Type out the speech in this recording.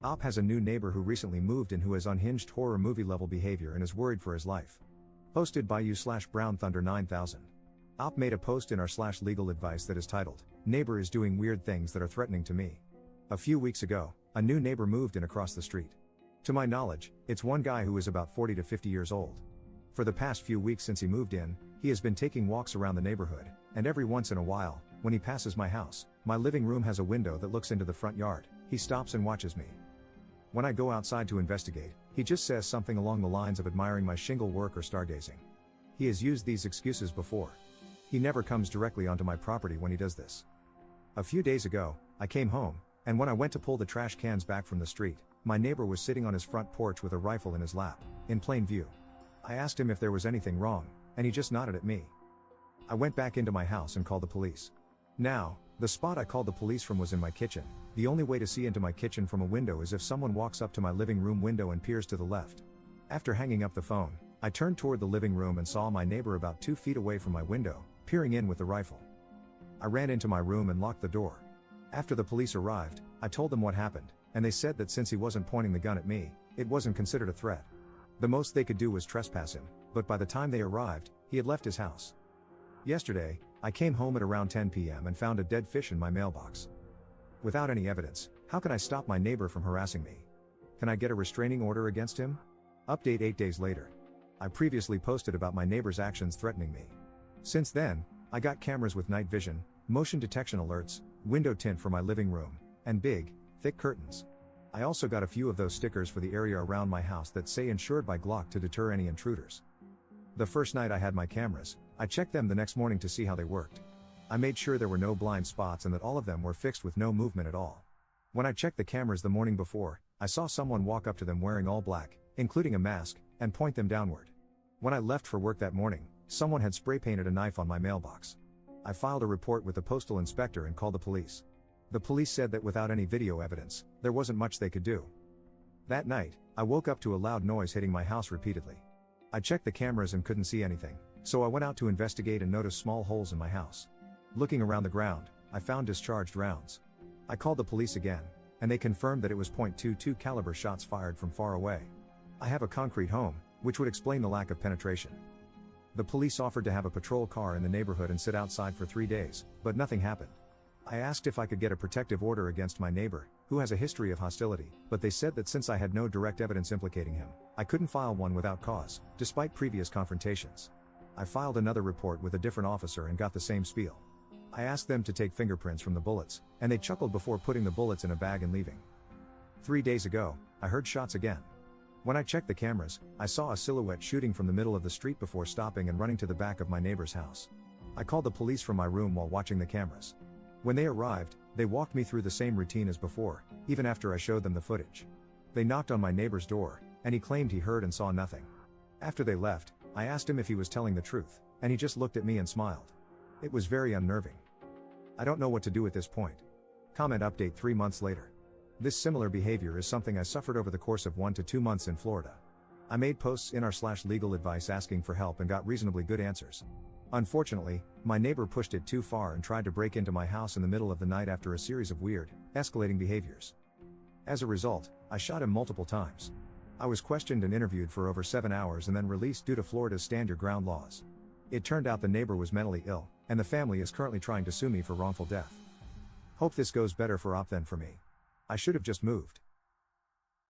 Op has a new neighbor who recently moved in who has unhinged horror movie level behavior and is worried for his life. Posted by u/Brown Thunder 9000. Op made a post in our /legal advice that is titled, "Neighbor is doing weird things that are threatening to me." A few weeks ago, a new neighbor moved in across the street. To my knowledge, it's one guy who is about 40 to 50 years old. For the past few weeks since he moved in, he has been taking walks around the neighborhood, and every once in a while, when he passes my house, my living room has a window that looks into the front yard, he stops and watches me. When I go outside to investigate, he just says something along the lines of admiring my shingle work or stargazing. He has used these excuses before. He never comes directly onto my property when he does this. A few days ago, I came home, and when I went to pull the trash cans back from the street, my neighbor was sitting on his front porch with a rifle in his lap, in plain view. I asked him if there was anything wrong, and he just nodded at me. I went back into my house and called the police. Now, the spot I called the police from was in my kitchen. The only way to see into my kitchen from a window is if someone walks up to my living room window and peers to the left. After hanging up the phone, I turned toward the living room and saw my neighbor about 2 feet away from my window, peering in with the rifle. I ran into my room and locked the door. After the police arrived, I told them what happened, and they said that since he wasn't pointing the gun at me, it wasn't considered a threat. The most they could do was trespass him, but by the time they arrived, he had left his house. Yesterday, I came home at around 10 p.m. and found a dead fish in my mailbox. Without any evidence, how can I stop my neighbor from harassing me? Can I get a restraining order against him? Update 8 days later. I previously posted about my neighbor's actions threatening me. Since then, I got cameras with night vision, motion detection alerts, window tint for my living room, and big, thick curtains. I also got a few of those stickers for the area around my house that say insured by Glock to deter any intruders. The first night I had my cameras, I checked them the next morning to see how they worked. I made sure there were no blind spots and that all of them were fixed with no movement at all. When I checked the cameras the morning before, I saw someone walk up to them wearing all black, including a mask, and point them downward. When I left for work that morning, someone had spray painted a knife on my mailbox. I filed a report with the postal inspector and called the police. The police said that without any video evidence, there wasn't much they could do. That night, I woke up to a loud noise hitting my house repeatedly. I checked the cameras and couldn't see anything, so I went out to investigate and noticed small holes in my house. Looking around the ground, I found discharged rounds. I called the police again, and they confirmed that it was .22 caliber shots fired from far away. I have a concrete home, which would explain the lack of penetration. The police offered to have a patrol car in the neighborhood and sit outside for 3 days, but nothing happened. I asked if I could get a protective order against my neighbor, who has a history of hostility, but they said that since I had no direct evidence implicating him, I couldn't file one without cause, despite previous confrontations. I filed another report with a different officer and got the same spiel. I asked them to take fingerprints from the bullets, and they chuckled before putting the bullets in a bag and leaving. 3 days ago, I heard shots again. When I checked the cameras, I saw a silhouette shooting from the middle of the street before stopping and running to the back of my neighbor's house. I called the police from my room while watching the cameras. When they arrived, they walked me through the same routine as before, even after I showed them the footage. They knocked on my neighbor's door, and he claimed he heard and saw nothing. After they left, I asked him if he was telling the truth, and he just looked at me and smiled. It was very unnerving. I don't know what to do at this point. Comment update 3 months later. This similar behavior is something I suffered over the course of 1 to 2 months in Florida. I made posts in our /legal advice asking for help and got reasonably good answers. Unfortunately, my neighbor pushed it too far and tried to break into my house in the middle of the night after a series of weird, escalating behaviors. As a result, I shot him multiple times. I was questioned and interviewed for over 7 hours and then released due to Florida's stand your ground laws. It turned out the neighbor was mentally ill, and the family is currently trying to sue me for wrongful death. Hope this goes better for Op than for me. I should have just moved.